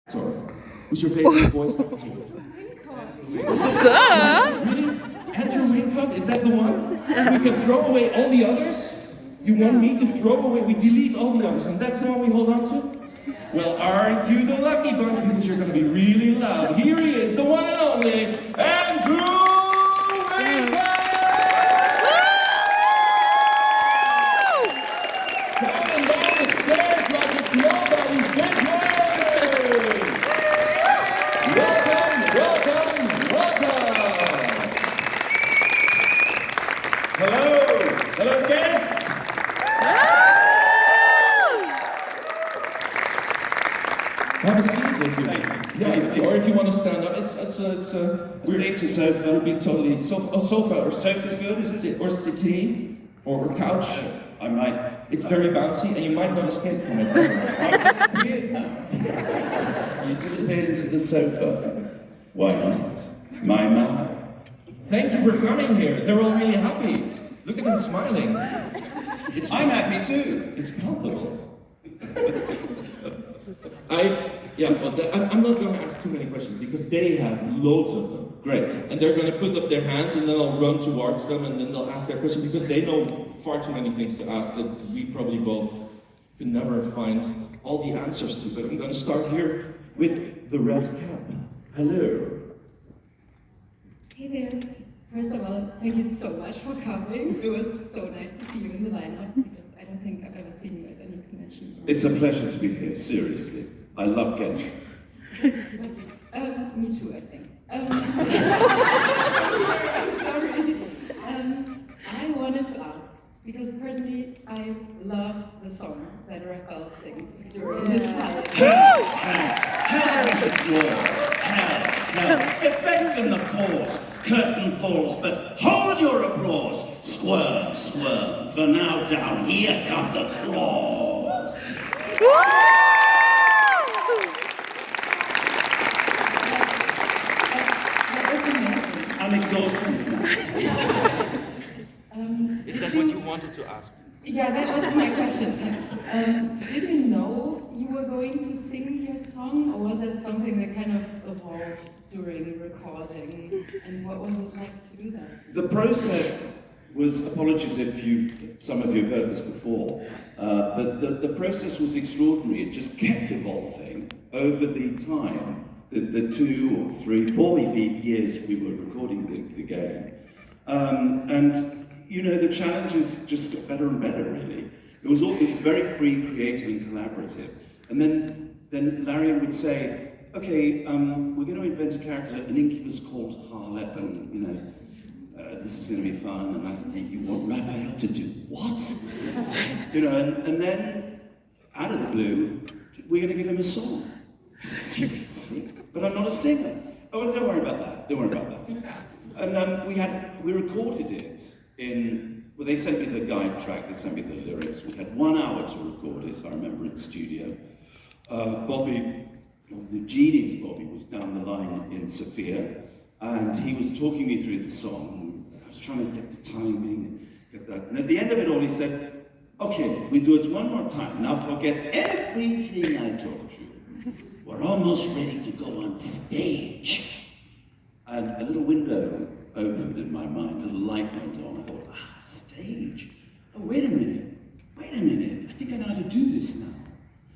Who's your favorite voice actor? Duh! Really? Andrew Wincott? Is that the one? We can throw away all the others? You want me to throw away? We delete all the others, and that's the one we hold on to? Well, aren't you the lucky bunch? Because you're going to be really loud. Here he is, the one and only Andrew Wincott! Coming down the stairs like it's nobody's business! Welcome, welcome, welcome! Hello guests! Have a seat if you like. Yeah, or if you want to stand up, it's a seat to sofa. Would be totally sofa or sofa's good. Is it or settee or couch? I might. It's very bouncy, and you might not escape from it. I disappeared now. You disappeared into the sofa. Why not? My. Thank you for coming here. They're all really happy. Look at them smiling. I'm happy too. It's palpable. I'm not going to ask too many questions because they have loads of them. Great. And they're going to put up their hands and then I'll run towards them and then they'll ask their question because they know far too many things to ask that we probably both could never find all the answers to. But I'm going to start here with the red cap. Hello. Hey there. First of all, thank you so much for coming. It was so nice to see you in the lineup because I don't think I've ever seen you at any convention. It's a pleasure to be here, seriously. I love Genji. Me too, I think. I'm sorry. I wanted to ask, because personally, I love the song that Raphael sings during his talent. Hell, Mrs. Ward. Hell. Effect in the pause. Curtain falls, but hold your applause. Squirm, for now down here come the claws. I'm exhausted. Is that what you wanted to ask? Yeah, that was my question. Did you know you were going to sing your song, or was that something that kind of evolved during recording? And what was it like to do that? The process was, apologies if some of you have heard this before, but the process was extraordinary. It just kept evolving over the time. The 2 or 3, 4 years we were recording the game. And you know, the challenges just got better and better, really. It was very free, creative, and collaborative. And then Larry would say, okay, we're going to invent a character, an incubus called Harlep, and you know, this is going to be fun. And I think you want Raphael to do what? You know, and then out of the blue, we're going to give him a song. Seriously? But I'm not a singer. Oh, well, don't worry about that. And we recorded it well, they sent me the guide track, they sent me the lyrics. We had 1 hour to record it, I remember, in studio. Bobby, the genius Bobby, was down the line in Sofia, and he was talking me through the song. I was trying to get the timing and get that. And at the end of it all, he said, okay, we do it one more time. Now forget everything I told you. We're almost ready to go on stage. And a little window opened in my mind, a little light went on. I thought, stage? Oh, wait a minute. I think I know how to do this now.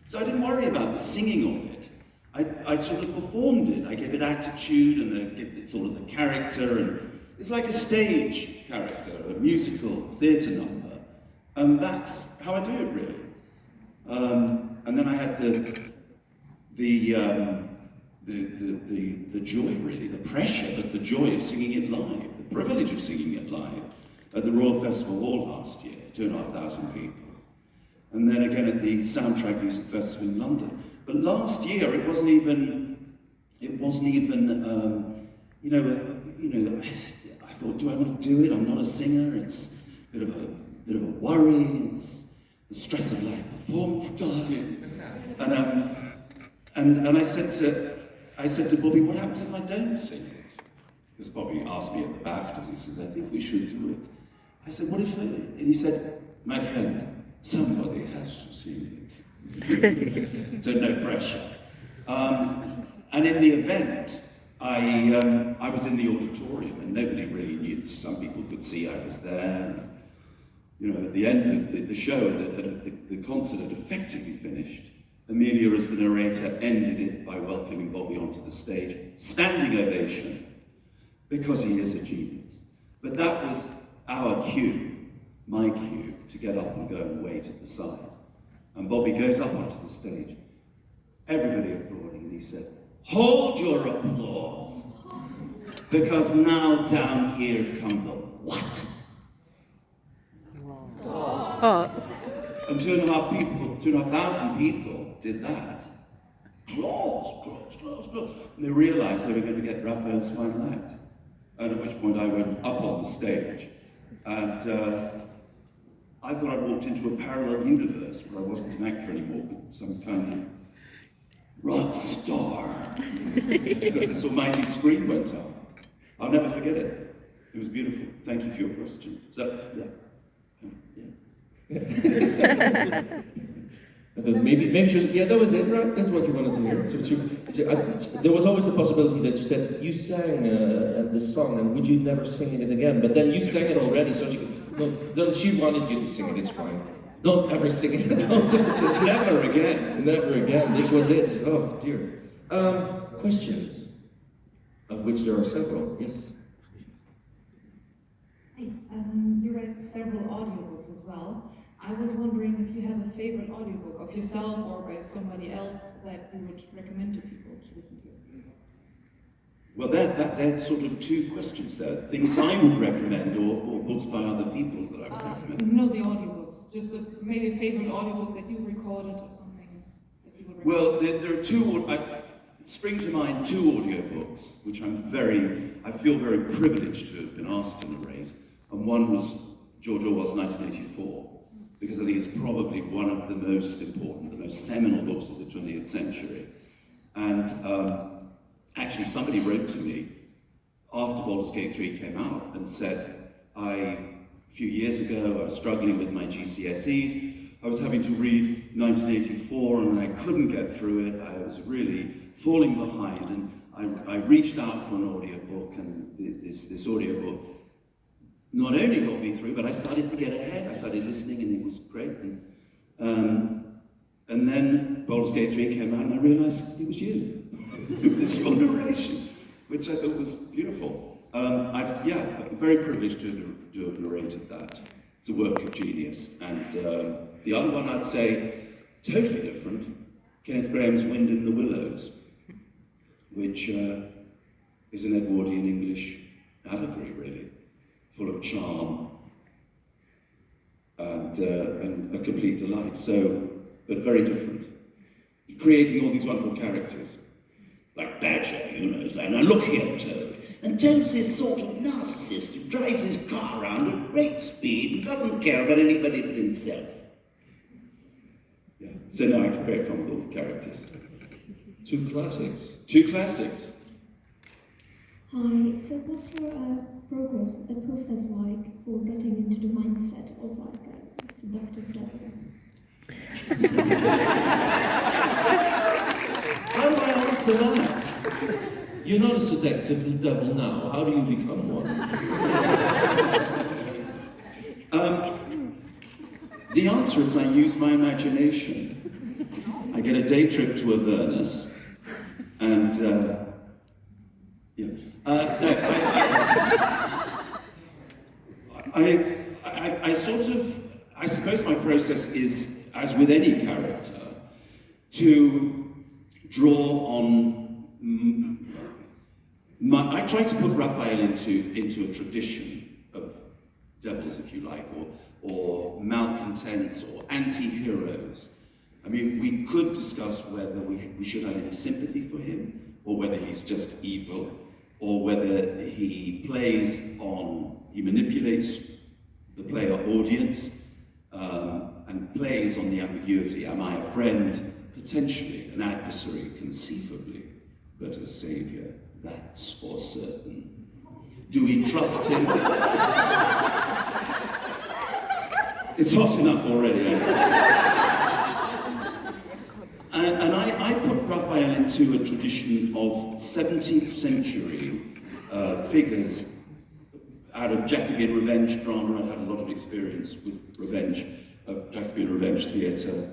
So I didn't worry about the singing of it. I sort of performed it. I gave it attitude and I gave it sort of the character. And it's like a stage character, a musical theatre number. And that's how I do it, really. And then I had the joy, really, the pressure, but the joy of singing it live, the privilege of singing it live at the Royal Festival Hall last year, 2,500 people. And then again at the Soundtrack Music Festival in London. But last year it wasn't even, I thought, do I want to do it? I'm not a singer, it's a bit of a worry, it's the stress of live performance started. And I said to Bobby, what happens if I don't sing it? Because Bobby asked me at the BAFTA, he said, I think we should do it. I said, what if, and he said, my friend, somebody has to sing it. So no pressure. And in the event, I was in the auditorium and nobody really knew. Some people could see I was there. You know, at the end of the show, the concert had effectively finished. Amelia, as the narrator, ended it by welcoming Bobby onto the stage, standing ovation, because he is a genius. But that was our cue, my cue, to get up and go and wait at the side. And Bobby goes up onto the stage, everybody applauding, and he said, "Hold your applause, because now down here come the what?" And 2,500 people did that. Applause. And they realized they were going to get Raphael's final act. And at which point I went up on the stage, and I thought I'd walked into a parallel universe where I wasn't an actor anymore, but some kind of rock star. Because this almighty screen went up. I'll never forget it. It was beautiful. Thank you for your question. So, yeah. I thought maybe she was, yeah, that was it, right? That's what you wanted to hear. There was always the possibility that you said, you sang this song, and would you never sing it again? But then you sang it already, so she wanted you to sing it, it's fine. Don't ever sing it. Never again. Never again. This was it. Oh, dear. Questions? Of which there are several. Yes? Hi. You read several audiobooks as well. I was wondering if you have a favorite audiobook of yourself or by somebody else that you would recommend to people to listen to. Well, they're sort of two questions there. Things I would recommend or books by other people that I would recommend. No, the audiobooks. Just maybe a favorite audiobook that you recorded or something that you would recommend. Well, there are two, spring to mind two audiobooks, which I feel very privileged to have been asked to narrate. And one was George Orwell's 1984. Because I think it's probably one of the most important, the most seminal books of the 20th century. And actually somebody wrote to me after Baldur's Gate 3 came out and said, a few years ago, I was struggling with my GCSEs, I was having to read 1984 and I couldn't get through it, I was really falling behind, and I reached out for an audiobook, and this audiobook not only got me through, but I started to get ahead. I started listening, and it was great. And then Baldur's Gate 3 came out, and I realized it was you. It was your narration, which I thought was beautiful. I'm very privileged to have narrated that. It's a work of genius. And the other one I'd say, totally different, Kenneth Grahame's Wind in the Willows, which is an Edwardian English allegory, really. Full of charm and a complete delight. So, but very different. Creating all these wonderful characters, like Badger, you know, and I look here, Toad. And Toad's this sort of narcissist who drives his car around at great speed and doesn't care about anybody but himself. Yeah. So now I can create fun with all the characters. Two classics. Two classics. Hi, so what's your process like for getting into the mindset of like a seductive devil? How do I answer that? You're not a seductive devil now. How do you become one? The answer is I use my imagination. I get a day trip to Avernus, and I suppose my process is, as with any character, to draw on I try to put Raphael into a tradition of devils, if you like, or malcontents, or anti-heroes. I mean, we could discuss whether we should have any sympathy for him, or whether he's just evil, or whether he manipulates the player audience, and plays on the ambiguity. Am I a friend? Potentially. An adversary? Conceivably. But a savior? That's for certain. Do we trust him? It's hot enough already. And I put Raphael into a tradition of 17th century figures out of Jacobean revenge drama. I'd had a lot of experience with revenge, Jacobean revenge theatre.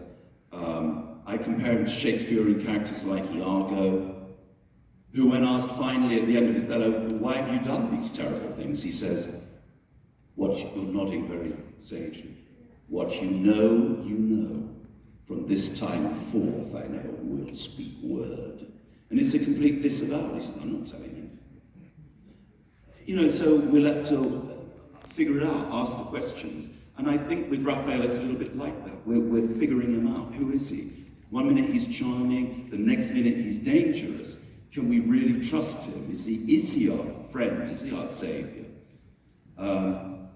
I compare him to Shakespearean characters like Iago, who when asked finally at the end of Othello, why have you done these terrible things? He says, you're nodding very sagely. What you know. From this time forth, I never will speak word. And it's a complete disavowal. He says, I'm not telling you. You know, so we're left to figure it out, ask the questions. And I think with Raphael, it's a little bit like that. We're figuring him out. Who is he? One minute he's charming, the next minute he's dangerous. Can we really trust him? Is he our friend? Is he our savior? And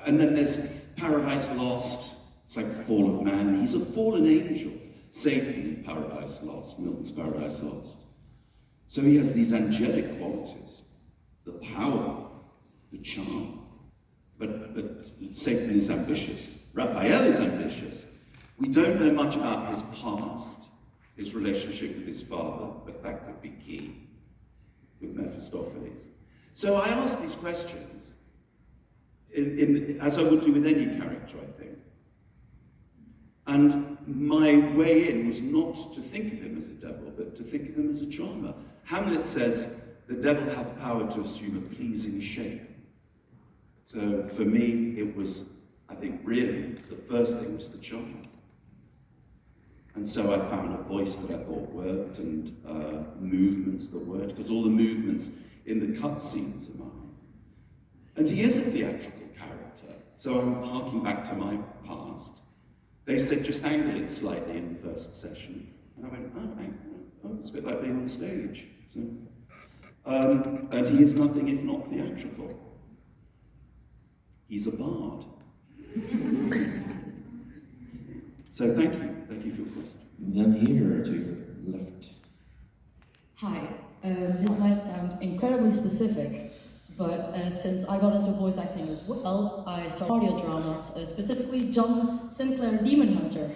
then there's Paradise Lost. It's like the fall of man. He's a fallen angel. Satan in Paradise Lost, Milton's Paradise Lost. So he has these angelic qualities, the power, the charm. But Satan is ambitious. Raphael is ambitious. We don't know much about his past, his relationship with his father, but that could be key with Mephistopheles. So I ask these questions as I would do with any character, I think. And my way in was not to think of him as a devil, but to think of him as a charmer. Hamlet says, the devil hath power to assume a pleasing shape. So for me, it was, I think, really, the first thing was the charm. And so I found a voice that I thought worked, and movements that worked, because all the movements in the cutscenes are mine. And he is a theatrical character, so I'm harking back to my past. They said, just angle it slightly in the first session. And I went, it's a bit like being on stage. So, and he is nothing if not theatrical. He's a bard. So thank you for your question. Then here to your left. Hi, this might sound incredibly specific, but since I got into voice acting as well, I saw audio dramas, specifically John Sinclair Demon Hunter.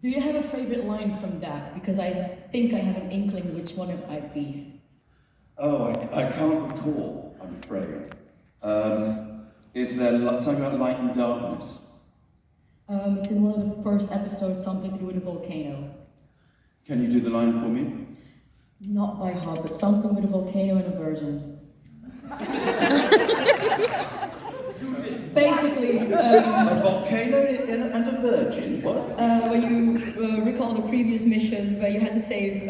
Do you have a favorite line from that? Because I think I have an inkling which one it might be. Oh, I can't recall, I'm afraid. Is there something about light and darkness? It's in one of the first episodes, something to do with a volcano. Can you do the line for me? Not by heart, but something with a volcano and a virgin. Basically, a volcano and a virgin, what? When you recall the previous mission where you had to save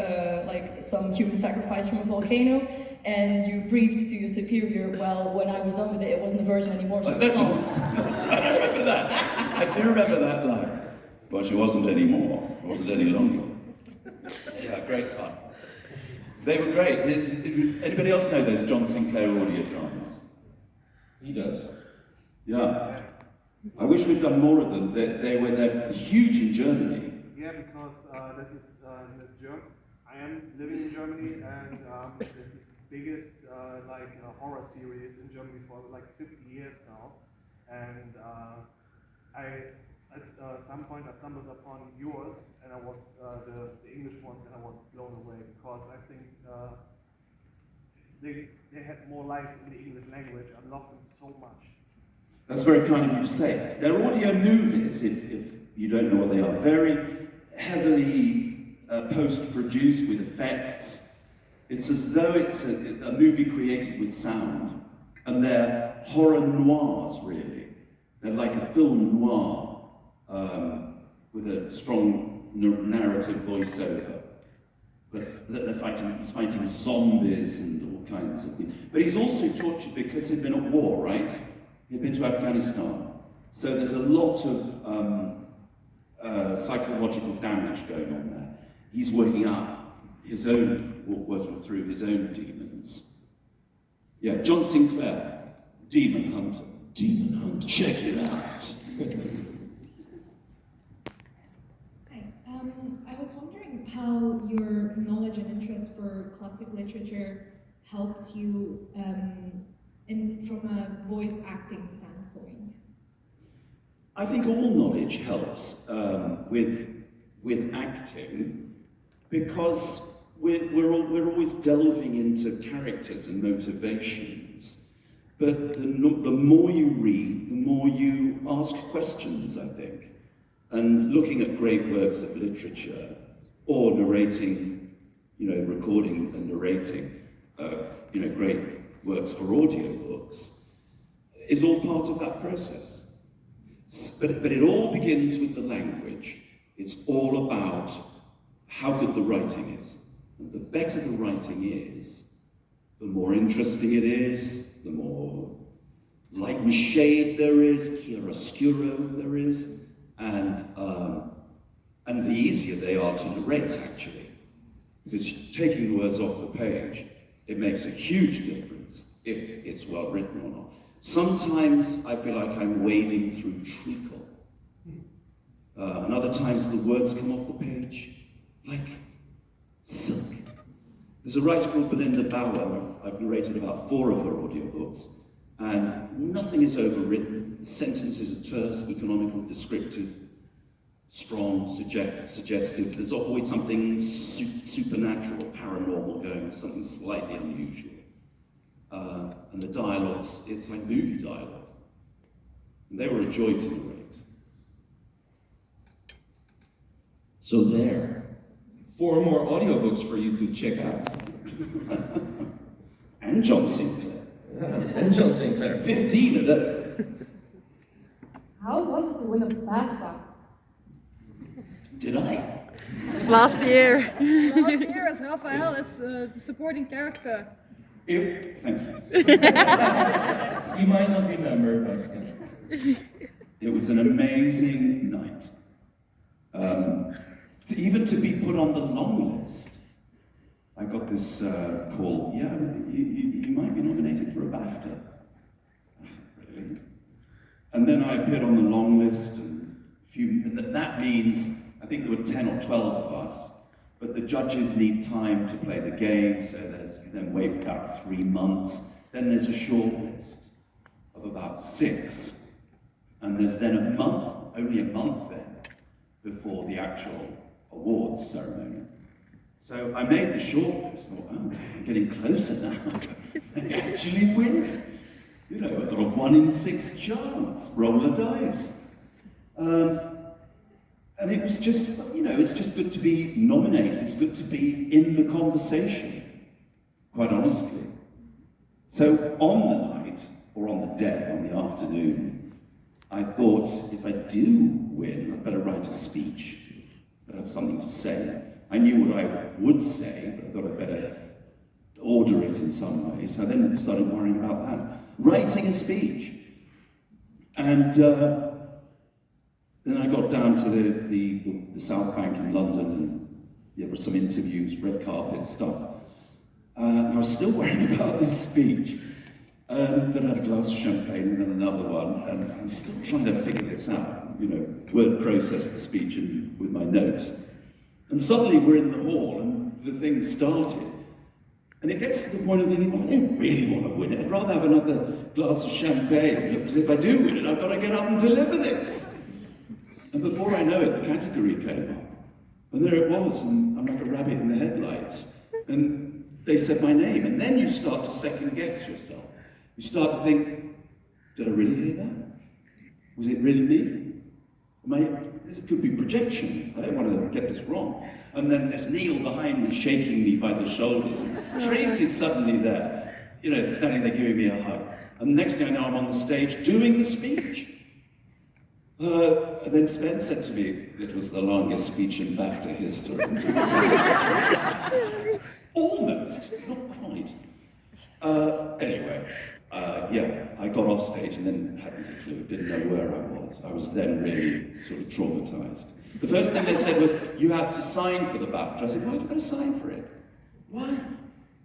like some human sacrifice from a volcano, and you briefed to your superior, well, when I was done with it, it wasn't a virgin anymore, so that's right, I remember that. I do remember that line. Well, she wasn't anymore. It wasn't any longer. Yeah, great fun. They were great. Anybody else know those John Sinclair audio dramas? He does. Yeah. I wish we'd done more of them. They're huge in Germany. Yeah, because this is I am living in Germany, and this is the biggest horror series in Germany for like 50 years now. And at some point I stumbled upon yours, and I was the English ones, and I was blown away because I think they had more life in the English language. I loved them so much. That's very kind of you to say. They're audio movies, if you don't know what they are. Very heavily post-produced with effects. It's as though it's a movie created with sound. And they're horror noirs, really. They're like a film noir with a strong narrative voiceover. But he's fighting zombies and all kinds of things. But he's also tortured because he'd been at war, right? He'd been to Afghanistan. So there's a lot of psychological damage going on there. He's working through his own demons. Yeah, John Sinclair, Demon Hunter. Demon Hunter. Check it out. I was wondering how your knowledge and interest for classic literature helps you from a voice acting standpoint. I think all knowledge helps with acting, because we're always delving into characters and motivations. But the more you read, the more you ask questions, I think. And looking at great works of literature, or narrating, recording and narrating, great works for audiobooks, is all part of that process. But it all begins with the language. It's all about how good the writing is. And the better the writing is, the more interesting it is, the more light and shade there is, chiaroscuro there is, and the easier they are to narrate, actually. Because taking the words off the page, it makes a huge difference if it's well written or not. Sometimes I feel like I'm wading through treacle. And other times the words come off the page like silk. There's a writer called Belinda Bauer. I've narrated about 4 of her audiobooks, and nothing is overwritten. The sentences are terse, economical, descriptive, strong, suggestive. There's always something supernatural, paranormal going on, something slightly unusual. And the dialogues, it's like movie dialogue. And they were a joy to narrate. So there, 4 more audiobooks for you to check out. And John Sinclair. And John Sinclair. 15 of those. How was it to win a BAFTA? Did I? Last year. Last year as Raphael as the supporting character. Thank you. You might not remember, but It was an amazing night. Even to be put on the long list. I got this call, yeah, you might be nominated for a BAFTA. I thought, really? And then I appeared on the long list, and that means, I think there were 10 or 12 of us, but the judges need time to play the game, so you then wait for about 3 months. Then there's a short list of about 6, and there's then a month, only a month then, before the actual awards ceremony. So I made the shortlist, thought, oh, I'm getting closer now. I actually win. I've got a 1 in 6 chance, roll the dice. And it was just, it's just good to be nominated. It's good to be in the conversation, quite honestly. So on the night, or on the day, on the afternoon, I thought, if I do win, I'd better write a speech. I'd have something to say. I knew what I would say, but I thought I'd better order it in some way. So I then started worrying about that. Writing a speech. And then I got down to the South Bank in London, and there were some interviews, red carpet stuff. And I was still worrying about this speech. Then I had a glass of champagne and then another one, and I'm still trying to figure this out, word process the speech with my notes. And suddenly we're in the hall and the thing started. And it gets to the point of thinking, well, I don't really want to win it. I'd rather have another glass of champagne, because if I do win it, I've got to get up and deliver this. And before I know it, the category came up. And there it was, and I'm like a rabbit in the headlights. And they said my name, and then you start to second guess yourself. You start to think, did I really hear that? Was it really me? It could be projection. I don't want to get this wrong. And then there's Neil behind me, shaking me by the shoulders. And Tracy's suddenly there, standing there giving me a hug. And the next thing I know, I'm on the stage doing the speech. And then Sven said to me, it was the longest speech in BAFTA history. Almost, not quite. Anyway, I got off stage and then hadn't a clue, didn't know where I was. I was then really sort of traumatized. The first thing they said was, you have to sign for the BAFTA. I said, why have I got to sign for it? Why?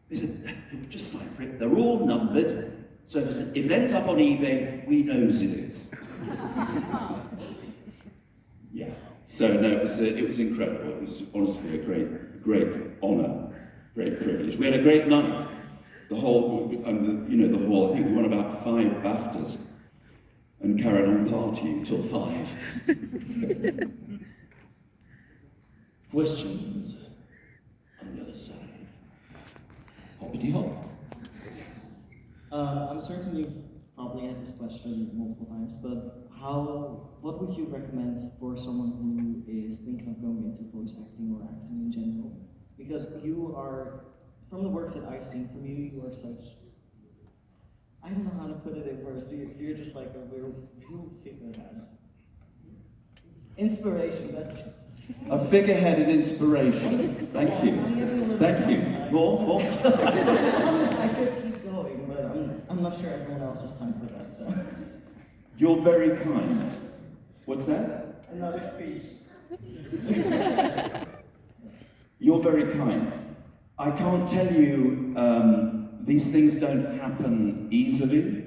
They said, just sign for it. They're all numbered. So if it ends up on eBay, we know whose it is. Yeah. So no, it was incredible. It was honestly a great honor, great privilege. We had a great night. The whole, I think we won about 5 BAFTAs. and carried on partying till 5. Questions on the other side. Hoppity hop. I'm certain you've probably had this question multiple times, but what would you recommend for someone who is thinking of going into voice acting or acting in general? Because you are, from the works that I've seen from you, you are such, I don't know how to put it in words, you're just like a real figurehead. Inspiration, that's... A figure-headed inspiration. Thank you. Thank you. More? I could keep going, but I'm not sure everyone else has time for that, so... You're very kind. What's that? Another speech. You're very kind. I can't tell you, these things don't happen easily.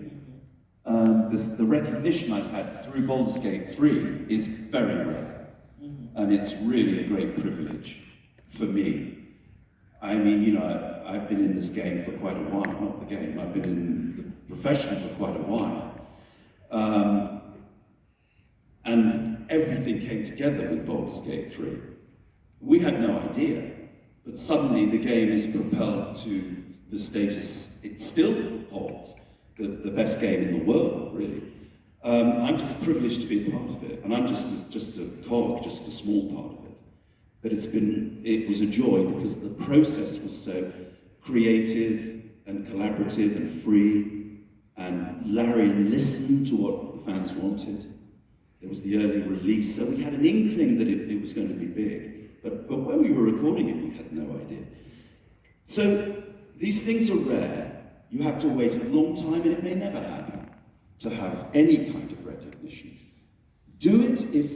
The recognition I've had through Baldur's Gate 3 is very rare. And it's really a great privilege for me. I mean, you know, I've been in this game for quite a while, not the game, I've been in the profession for quite a while. And everything came together with Baldur's Gate 3. We had no idea, but suddenly the game is propelled to the status it still holds, the best game in the world, really. I'm just privileged to be a part of it, and I'm just a cog, just a small part of it. But it was a joy because the process was so creative and collaborative and free, and Larry listened to what the fans wanted. There was the early release, so we had an inkling that it was going to be big. But when we were recording it, we had no idea. So these things are rare. You have to wait a long time, and it may never happen to have any kind of recognition. Do it if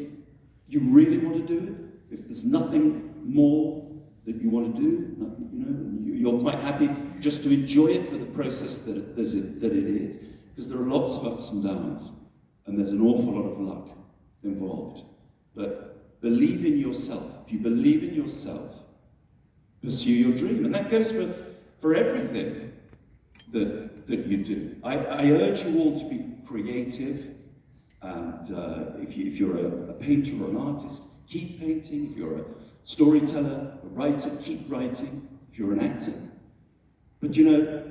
you really want to do it. If there's nothing more that you want to do, you're quite happy just to enjoy it for the process that it is. Because there are lots of ups and downs, and there's an awful lot of luck involved. But believe in yourself. If you believe in yourself, pursue your dream. And that goes for everything that you do. I urge you all to be creative, and if you're a painter or an artist, keep painting. If you're a storyteller, a writer, keep writing. If you're an actor. But you know,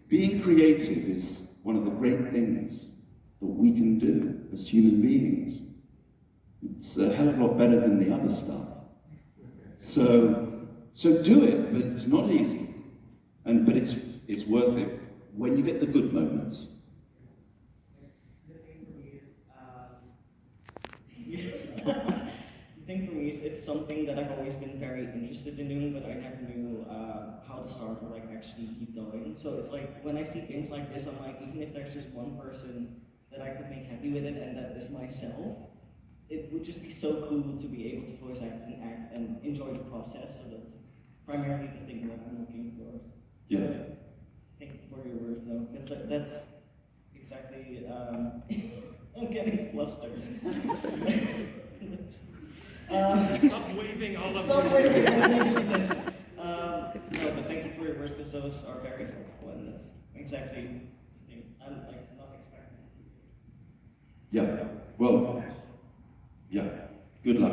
being creative is one of the great things that we can do as human beings. It's a hell of a lot better than the other stuff. So do it, but it's not easy. But it's worth it when you get the good moments. The thing for me is it's something that I've always been very interested in doing, but I never knew how to start or actually keep going. So it's like when I see things like this, I'm like, even if there's just one person that I could make happy with it, and that is myself, it would just be so cool to be able to voice act and enjoy the process. So that's primarily the thing that I'm looking for. Yeah. Thank you for your words, though, because that's exactly. I'm getting flustered. Stop waving all of Stop waving. No, but thank you for your words, because those are very helpful, and that's exactly the thing I'm not expecting. Yeah. Well. Yeah. Good luck.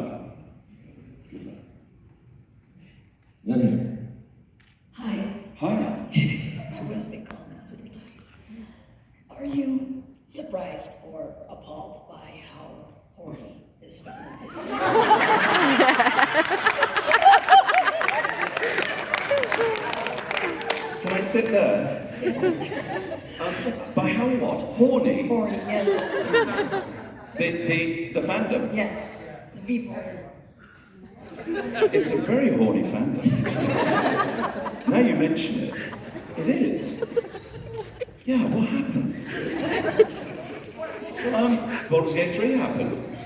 Good luck. Lenny. Hi. Hi. My voice may calm, I'm super tired. Are you surprised or appalled by how horny this film is? Can I sit there? Yes. By how what? Horny? Horny, yes. The fandom? Yes. The people. It's a very horny fandom. Now you mention it, it is. Yeah, what happened? Baldur's Gate 3 happened.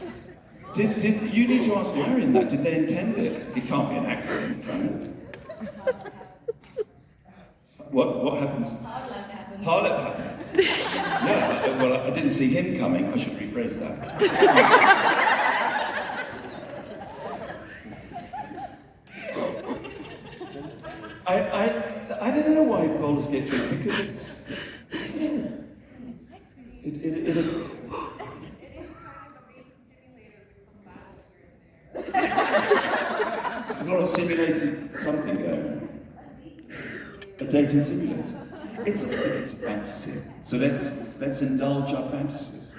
Did you need to ask Marion that? Did they intend it? It can't be an accident, right? What happens? Harlem happens. Harlem happens. Yeah, well, I didn't see him coming. I should rephrase that. I don't know why Baldur's Gate 3, because There's a lot of simulated something going on. A dating simulator. It's a fantasy. So let's indulge our fantasies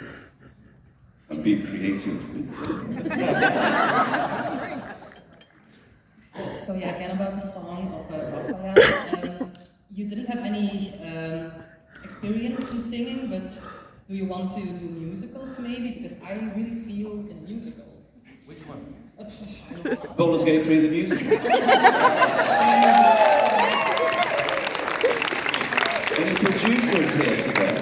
and be creative with them. So yeah, again about the song of Raphael. You didn't have any experience in singing, but do you want to do musicals maybe? Because I really see you in a musical. Which one? Baldur's Gate 3 the musical. Any producers here today?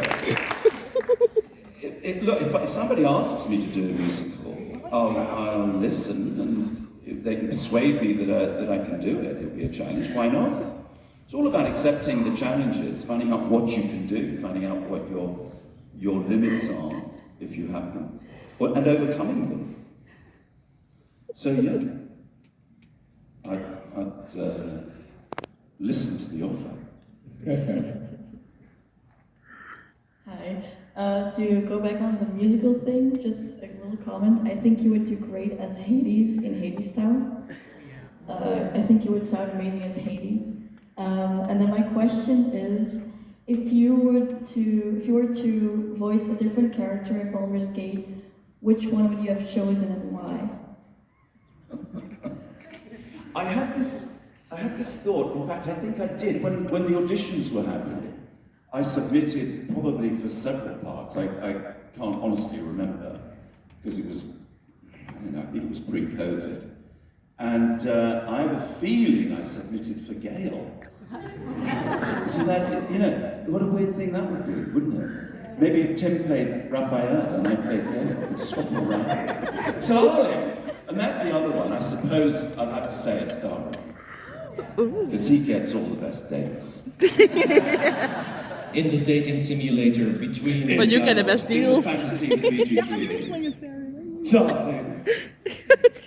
Look, if somebody asks me to do a musical, I'll listen, and if they can persuade me that I can do it, it'll be a challenge. Why not? It's all about accepting the challenges, finding out what you can do, finding out what your limits are, if you have them, and overcoming them. So yeah, I'd listen to the offer. Hi. To go back on the musical thing, just a little comment. I think you would do great as Hades in Hadestown. I think you would sound amazing as Hades. And then my question is, if you were to voice a different character in Baldur's Gate, which one would you have chosen and why? I had this thought. In fact, I think I did when the auditions were happening. I submitted probably for several parts. I can't honestly remember because it was, I think it was pre-COVID. And I have a feeling I submitted for Gale. So that, what a weird thing that would be, wouldn't it? Maybe if Tim played Raphael and I played Gale, it would swap around. Darling! And that's the other one. I suppose I'd have to say it's Darling. Because he gets all the best dates. In the dating simulator between... But you get the best deals. Fantasy that BG3 is. Darling!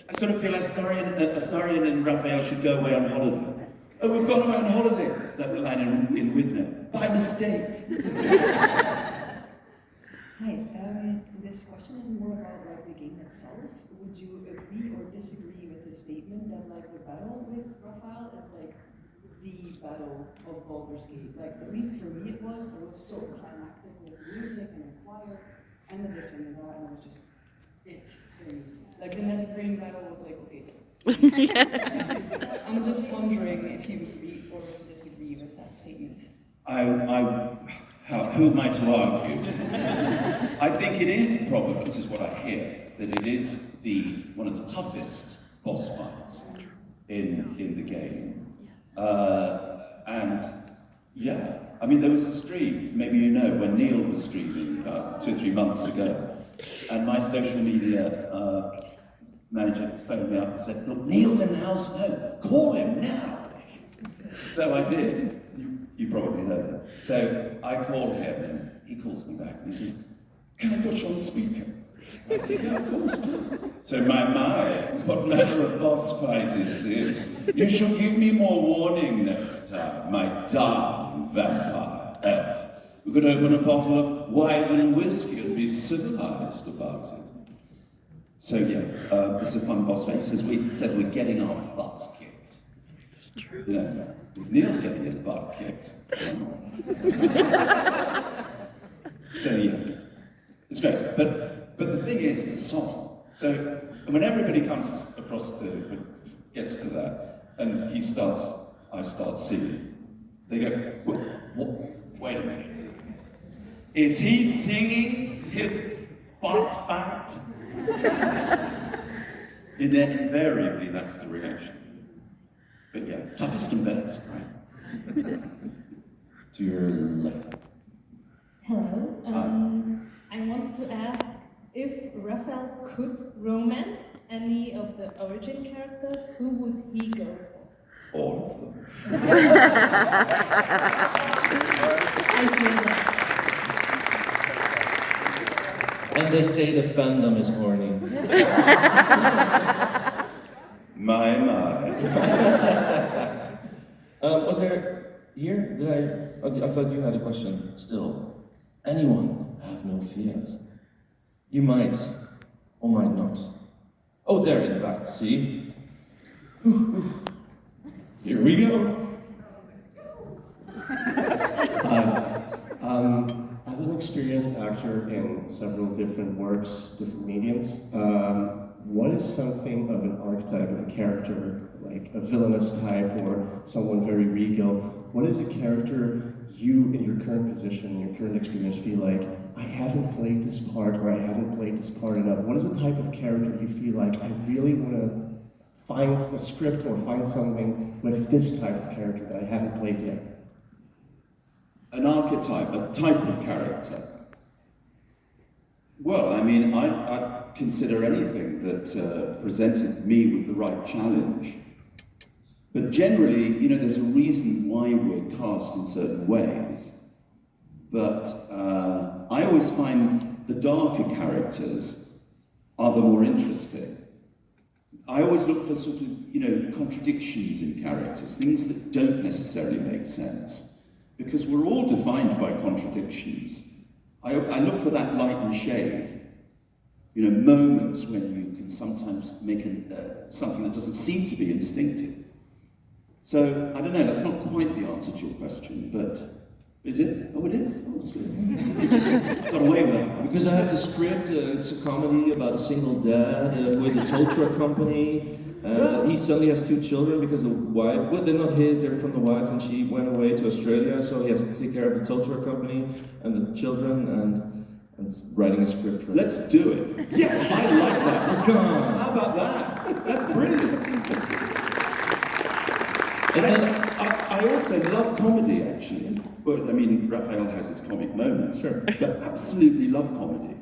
I sort of feel Astarion and Raphael should go away on holiday. Oh, we've gone away on holiday. That's the line in Withnail. By mistake. Hi, this question is more about the game itself. Would you agree or disagree with the statement that the battle with Raphael is the battle of Baldur's Gate? At least for me it was so climactic with music and the choir and the this and that, and it was just it for me. The Netherbrain battle was okay. I'm just wondering if you agree or disagree with that statement. Who am I to argue? I think it is probably, this is what I hear, that it is one of the toughest boss fights in the game. And yeah, there was a stream, maybe when Neil was streaming about 2 or 3 months ago, and my social media manager phoned me up and said, look, Neil's in the house now, call him now. So I did. You probably heard that. So I called him and he calls me back and he says, can I put you on speaker? I said, yeah, of course. So my, what manner of boss fight is this? You shall give me more warning next time, my darling vampire elf. We could open a bottle of wine and whiskey and be civilized about it. So yeah, it's a fun boss fight. He says, we said we're getting our butts kicked. It's true. If Neil's getting his butt kicked. So yeah, it's great. But the thing is, the song. So when everybody comes across gets to that, and I start singing, they go, wait a minute. Is he singing his boss fight? Invariably, that's the reaction. But yeah, toughest and best, right? To your left. Hello. I wanted to ask if Raphael could romance any of the origin characters, who would he go for? All of them. I feel that. And they say the fandom is horny. My. Was there here? I thought you had a question still. Anyone have no fears? You might or might not. Oh, there in the back. See? Here we go. Hi. As an experienced actor in several different works, different mediums, what is something of an archetype of a character, like a villainous type or someone very regal? What is a character you, in your current position, your current experience, feel like, I haven't played this part or I haven't played this part enough? What is the type of character you feel like, I really want to find a script or find something with this type of character that I haven't played yet? An archetype, a type of character. Well, I mean, I'd consider anything that presented me with the right challenge. But generally, you know, there's a reason why we're cast in certain ways. But I always find the darker characters are the more interesting. I always look for sort of, you know, contradictions in characters, things that don't necessarily make sense. Because we're all defined by contradictions. I look for that light and shade. You know, moments when you can sometimes make something that doesn't seem to be instinctive. So, I don't know, that's not quite the answer to your question, but is it? Oh, it is? Oh, it's good. Got away with that. Because I have the script, it's a comedy about a single dad who has a tow truck company. He suddenly has 2 children because the wife, well, they're not his, they're from the wife, and she went away to Australia, so he has to take care of the tow truck company and the children, and writing a script for Let's do it. Yes! I like that. Come on. How about that? That's brilliant. I also love comedy, actually. Well, I mean, Raphael has his comic moments, sure, but absolutely love comedy.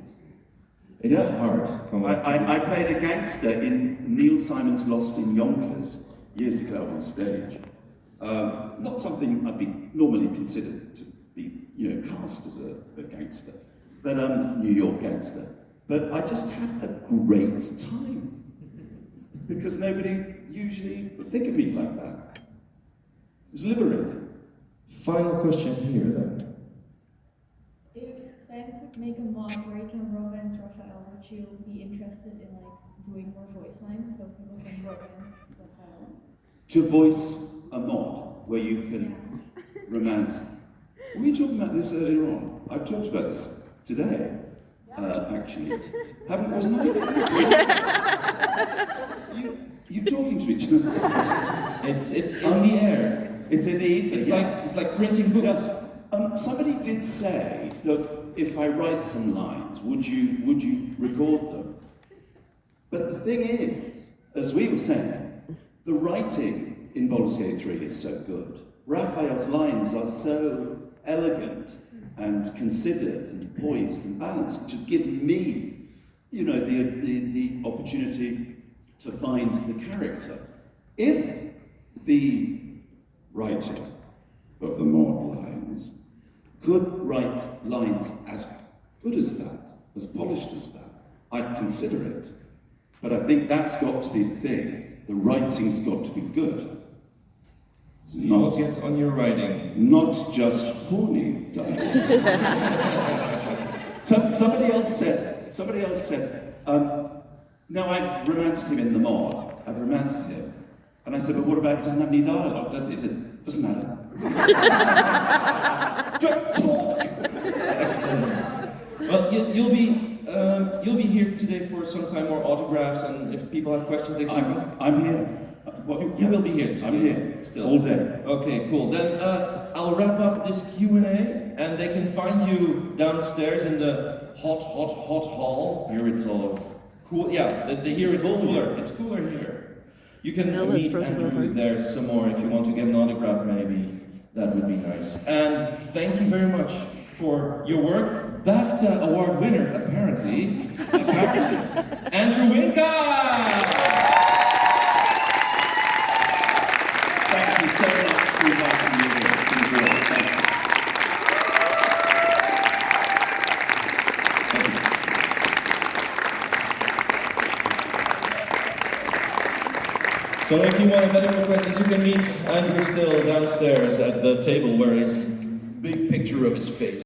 It's hard. I played a gangster in Neil Simon's Lost in Yonkers years ago on stage. Not something I'd be normally considered to be, you know, cast as a gangster, but New York gangster. But I just had a great time because nobody usually would think of me like that. It was liberating. Final question here, then. If fans would make a mod where you can romance Raphael, would you be interested in like doing more voice lines so people can romance Raphael? To voice a mod where you can romance. Were we talking about this earlier on? I've talked about this today, actually. Wasn't I? You talking to each other? It's in the air. It's in the ether. It's like printing books. Yeah. Somebody did say, look, if I write some lines, would you record them? But the thing is, as we were saying, the writing in Baldur's Gate 3 is so good. Raphael's lines are so elegant and considered and poised and balanced, which has given me, you know, the opportunity to find the character. If the writer of the mod lines could write lines as good as that, as polished as that, I'd consider it. But I think that's got to be the thing. The writing's got to be good. So you'll get on your writing. Not just horny. Somebody else said, no, I've romanced him in the mod. I've romanced him. And I said, but what about, he doesn't have any dialogue, does he? He said, doesn't matter. Don't talk! Excellent. Well, you'll be here today for some time, more autographs, and if people have questions, they can. I'm here. You will be here today. I'm here. Still. All day. Okay, cool. Then I'll wrap up this Q&A, and they can find you downstairs in the hot hall. Here it's all cool. Yeah, here it's cooler. It's cooler here. You can meet Andrew there some more if you want to get an autograph, maybe. That would be nice. And thank you very much for your work. BAFTA award winner, apparently, Andrew Wincott! Thank you so much for inviting me here. Enjoy it. Thank you. So if you want to have any more questions, you can meet Andrew still downstairs at the table where his big picture of his face